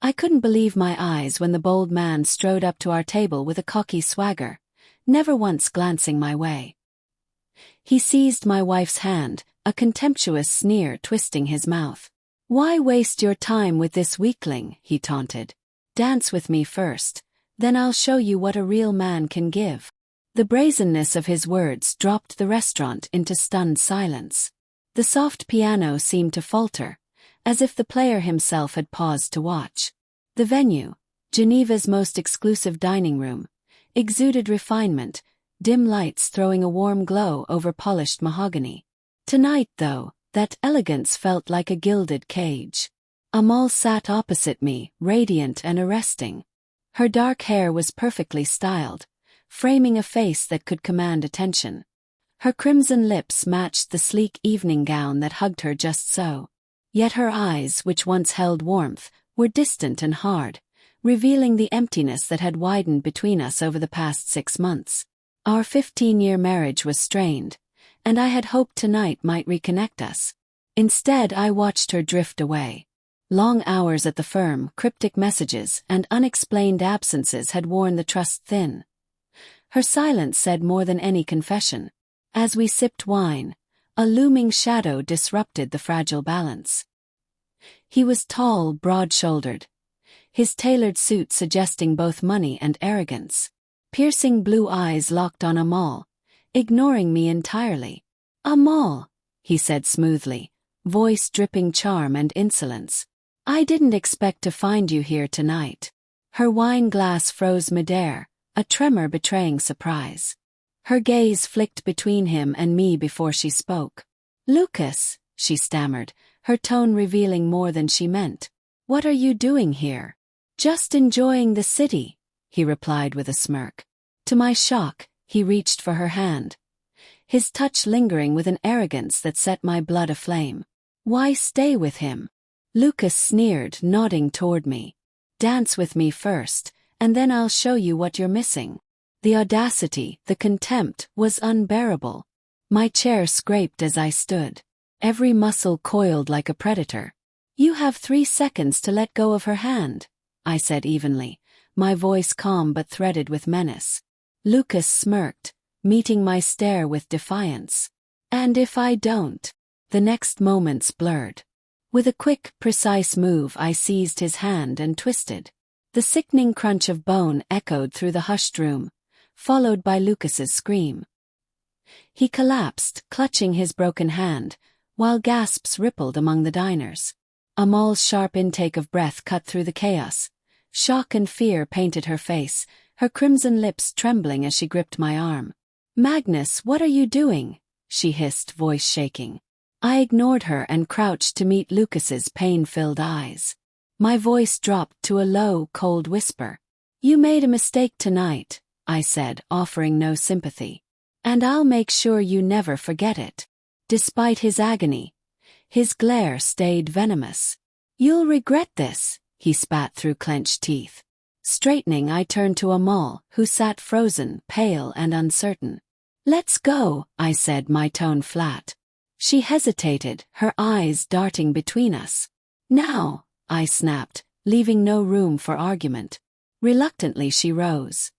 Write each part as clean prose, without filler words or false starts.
I couldn't believe my eyes when the bold man strode up to our table with a cocky swagger, never once glancing my way. He seized my wife's hand, a contemptuous sneer twisting his mouth. "Why waste your time with this weakling?" he taunted. "Dance with me first, then I'll show you what a real man can give." The brazenness of his words dropped the restaurant into stunned silence. The soft piano seemed to falter, as if the player himself had paused to watch. The venue, Geneva's most exclusive dining room, exuded refinement, dim lights throwing a warm glow over polished mahogany. Tonight, though, that elegance felt like a gilded cage. Amal sat opposite me, radiant and arresting. Her dark hair was perfectly styled, framing a face that could command attention. Her crimson lips matched the sleek evening gown that hugged her just so. Yet her eyes, which once held warmth, were distant and hard, revealing the emptiness that had widened between us over the past 6 months. Our 15-year marriage was strained, and I had hoped tonight might reconnect us. Instead, I watched her drift away. Long hours at the firm, cryptic messages, and unexplained absences had worn the trust thin. Her silence said more than any confession. As we sipped wine, a looming shadow disrupted the fragile balance. He was tall, broad-shouldered, his tailored suit suggesting both money and arrogance. Piercing blue eyes locked on Amal, ignoring me entirely. "Amal," he said smoothly, voice dripping charm and insolence. "I didn't expect to find you here tonight." Her wine glass froze midair, a tremor betraying surprise. Her gaze flicked between him and me before she spoke. "Lucas," she stammered, her tone revealing more than she meant. "What are you doing here?" "Just enjoying the city," he replied with a smirk. To my shock, he reached for her hand, his touch lingering with an arrogance that set my blood aflame. "Why stay with him?" Lucas sneered, nodding toward me. "Dance with me first, and then I'll show you what you're missing." The audacity, the contempt, was unbearable. My chair scraped as I stood. Every muscle coiled like a predator. "You have 3 seconds to let go of her hand," I said evenly, my voice calm but threaded with menace. Lucas smirked, meeting my stare with defiance. "And if I don't?" The next moments blurred. With a quick, precise move, I seized his hand and twisted. The sickening crunch of bone echoed through the hushed room, followed by Lucas's scream. He collapsed, clutching his broken hand, while gasps rippled among the diners. Amal's sharp intake of breath cut through the chaos. Shock and fear painted her face, her crimson lips trembling as she gripped my arm. "Magnus, what are you doing?" she hissed, voice shaking. I ignored her and crouched to meet Lucas's pain-filled eyes. My voice dropped to a low, cold whisper. "You made a mistake tonight," I said, offering no sympathy. "And I'll make sure you never forget it." Despite his agony, his glare stayed venomous. "You'll regret this," he spat through clenched teeth. Straightening, I turned to Amal, who sat frozen, pale and uncertain. "Let's go," I said, my tone flat. She hesitated, her eyes darting between us. "Now," I snapped, leaving no room for argument. Reluctantly she rose.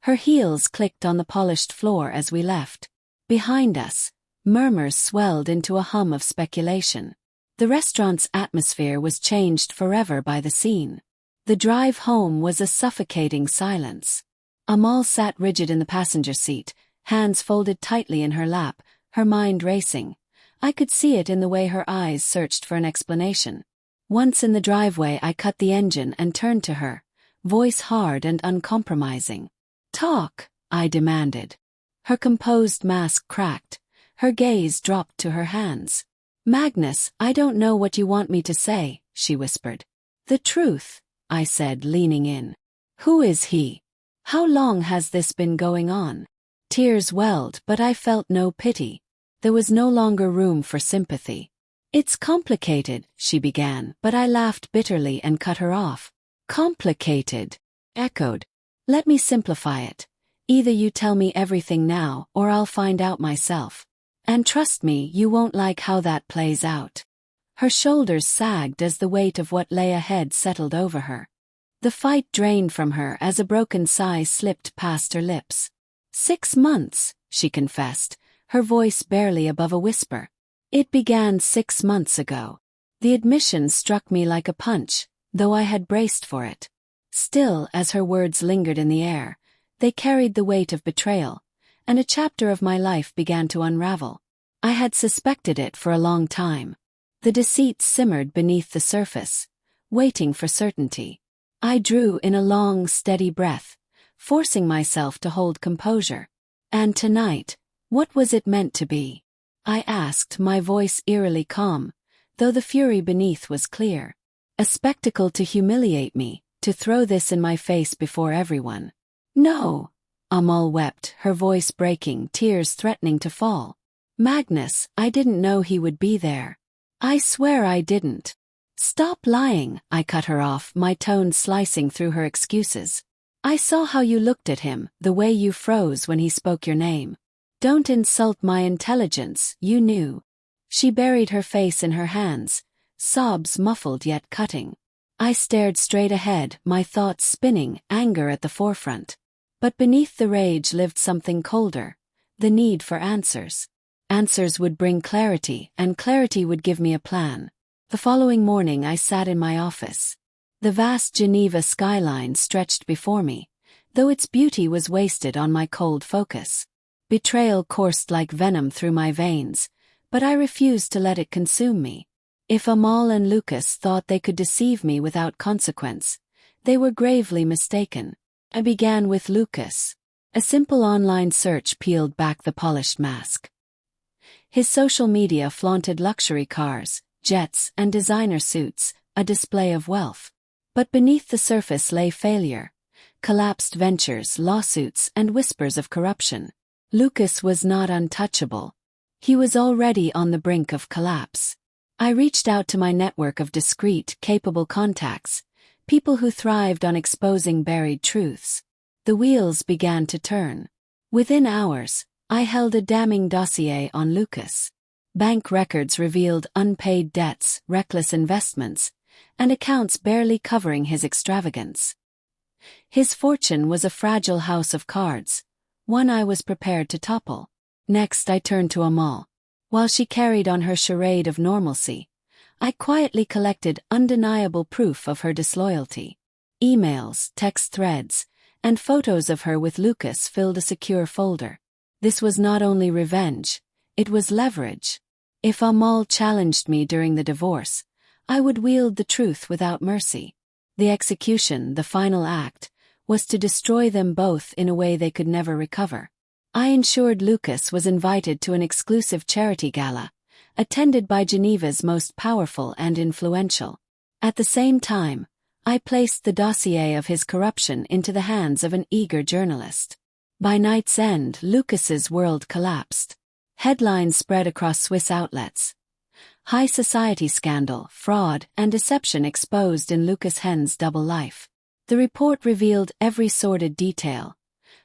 Her heels clicked on the polished floor as we left. Behind us, murmurs swelled into a hum of speculation. The restaurant's atmosphere was changed forever by the scene. The drive home was a suffocating silence. Amal sat rigid in the passenger seat, hands folded tightly in her lap, her mind racing. I could see it in the way her eyes searched for an explanation. Once in the driveway, I cut the engine and turned to her, voice hard and uncompromising. "Talk," I demanded. Her composed mask cracked, her gaze dropped to her hands. "Magnus, I don't know what you want me to say," she whispered. "The truth," I said, leaning in. "Who is he? How long has this been going on?" Tears welled, but I felt no pity. There was no longer room for sympathy. "It's complicated," she began, but I laughed bitterly and cut her off. "Complicated," echoed. "Let me simplify it. Either you tell me everything now, or I'll find out myself. And trust me, you won't like how that plays out." Her shoulders sagged as the weight of what lay ahead settled over her. The fight drained from her as a broken sigh slipped past her lips. 6 months, she confessed, her voice barely above a whisper. It began 6 months ago. The admission struck me like a punch, though I had braced for it. Still, as her words lingered in the air, they carried the weight of betrayal, and a chapter of my life began to unravel. I had suspected it for a long time. The deceit simmered beneath the surface, waiting for certainty. I drew in a long, steady breath, forcing myself to hold composure. And tonight, what was it meant to be? I asked, my voice eerily calm, though the fury beneath was clear. A spectacle to humiliate me, to throw this in my face before everyone. No, Amal wept, her voice breaking, tears threatening to fall. Magnus, I didn't know he would be there. I swear I didn't. Stop lying, I cut her off, my tone slicing through her excuses. I saw how you looked at him, the way you froze when he spoke your name. Don't insult my intelligence, you knew. She buried her face in her hands, sobs muffled yet cutting. I stared straight ahead, my thoughts spinning, anger at the forefront. But beneath the rage lived something colder, the need for answers. Answers would bring clarity, and clarity would give me a plan. The following morning I sat in my office. The vast Geneva skyline stretched before me, though its beauty was wasted on my cold focus. Betrayal coursed like venom through my veins, but I refused to let it consume me. If Amal and Lucas thought they could deceive me without consequence, they were gravely mistaken. I began with Lucas. A simple online search peeled back the polished mask. His social media flaunted luxury cars, jets, and designer suits, a display of wealth. But beneath the surface lay failure, collapsed ventures, lawsuits, and whispers of corruption. Lucas was not untouchable. He was already on the brink of collapse. I reached out to my network of discreet, capable contacts, people who thrived on exposing buried truths. The wheels began to turn. Within hours, I held a damning dossier on Lucas. Bank records revealed unpaid debts, reckless investments, and accounts barely covering his extravagance. His fortune was a fragile house of cards, one I was prepared to topple. Next I turned to Amal. While she carried on her charade of normalcy, I quietly collected undeniable proof of her disloyalty. Emails, text threads, and photos of her with Lucas filled a secure folder. This was not only revenge, it was leverage. If Amal challenged me during the divorce, I would wield the truth without mercy. The execution, the final act, was to destroy them both in a way they could never recover. I ensured Lucas was invited to an exclusive charity gala, attended by Geneva's most powerful and influential. At the same time, I placed the dossier of his corruption into the hands of an eager journalist. By night's end, Lucas's world collapsed. Headlines spread across Swiss outlets. High society scandal, fraud, and deception exposed in Lucas Hen's double life. The report revealed every sordid detail: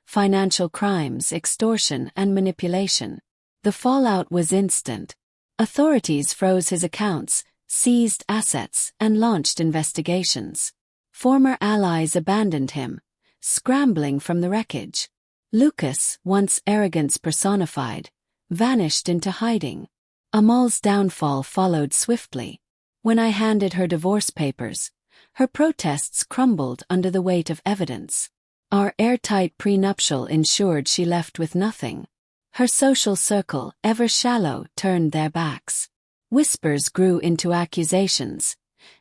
financial crimes, extortion, and manipulation. The fallout was instant. Authorities froze his accounts, seized assets, and launched investigations. Former allies abandoned him, scrambling from the wreckage. Lucas, once arrogance personified, vanished into hiding. Amal's downfall followed swiftly. When I handed her divorce papers, her protests crumbled under the weight of evidence. Our airtight prenuptial ensured she left with nothing. Her social circle, ever shallow, turned their backs. Whispers grew into accusations,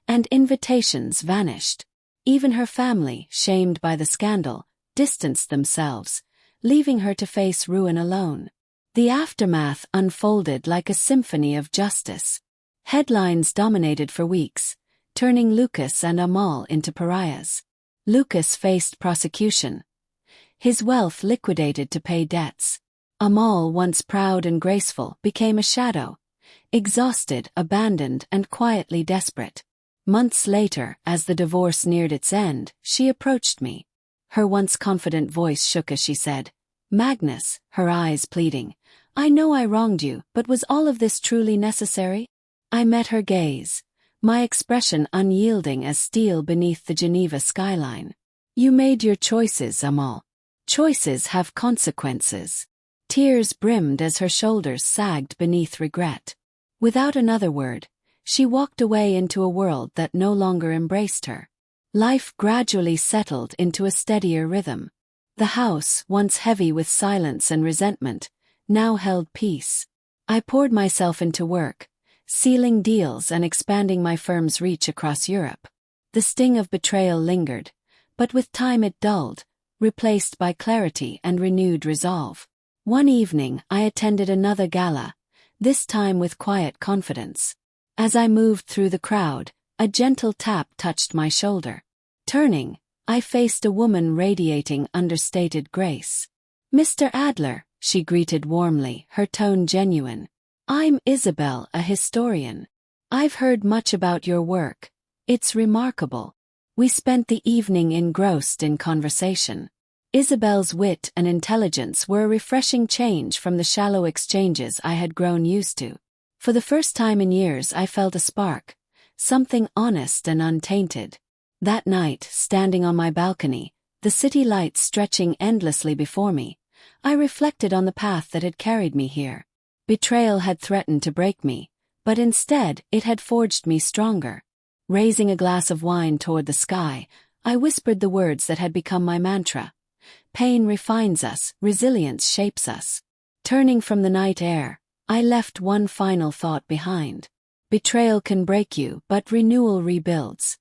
and invitations vanished. Even her family, shamed by the scandal, distanced themselves, leaving her to face ruin alone. The aftermath unfolded like a symphony of justice. Headlines dominated for weeks, turning Lucas and Amal into pariahs. Lucas faced prosecution, his wealth liquidated to pay debts. Amal, once proud and graceful, became a shadow, exhausted, abandoned, and quietly desperate. Months later, as the divorce neared its end, she approached me. Her once confident voice shook as she said, "Magnus," her eyes pleading, "I know I wronged you, but was all of this truly necessary?" I met her gaze, my expression unyielding as steel beneath the Geneva skyline. You made your choices, Amal. Choices have consequences. Tears brimmed as her shoulders sagged beneath regret. Without another word, she walked away into a world that no longer embraced her. Life gradually settled into a steadier rhythm. The house, once heavy with silence and resentment, now held peace. I poured myself into work, sealing deals and expanding my firm's reach across Europe. The sting of betrayal lingered, but with time it dulled, replaced by clarity and renewed resolve. One evening I attended another gala, this time with quiet confidence. As I moved through the crowd, a gentle tap touched my shoulder. Turning, I faced a woman radiating understated grace. "Mr. Adler," she greeted warmly, her tone genuine. "I'm Isabel, a historian. I've heard much about your work. It's remarkable." We spent the evening engrossed in conversation. Isabel's wit and intelligence were a refreshing change from the shallow exchanges I had grown used to. For the first time in years I felt a spark, something honest and untainted. That night, standing on my balcony, the city lights stretching endlessly before me, I reflected on the path that had carried me here. Betrayal had threatened to break me, but instead it had forged me stronger. Raising a glass of wine toward the sky, I whispered the words that had become my mantra. Pain refines us, resilience shapes us. Turning from the night air, I left one final thought behind. Betrayal can break you, but renewal rebuilds.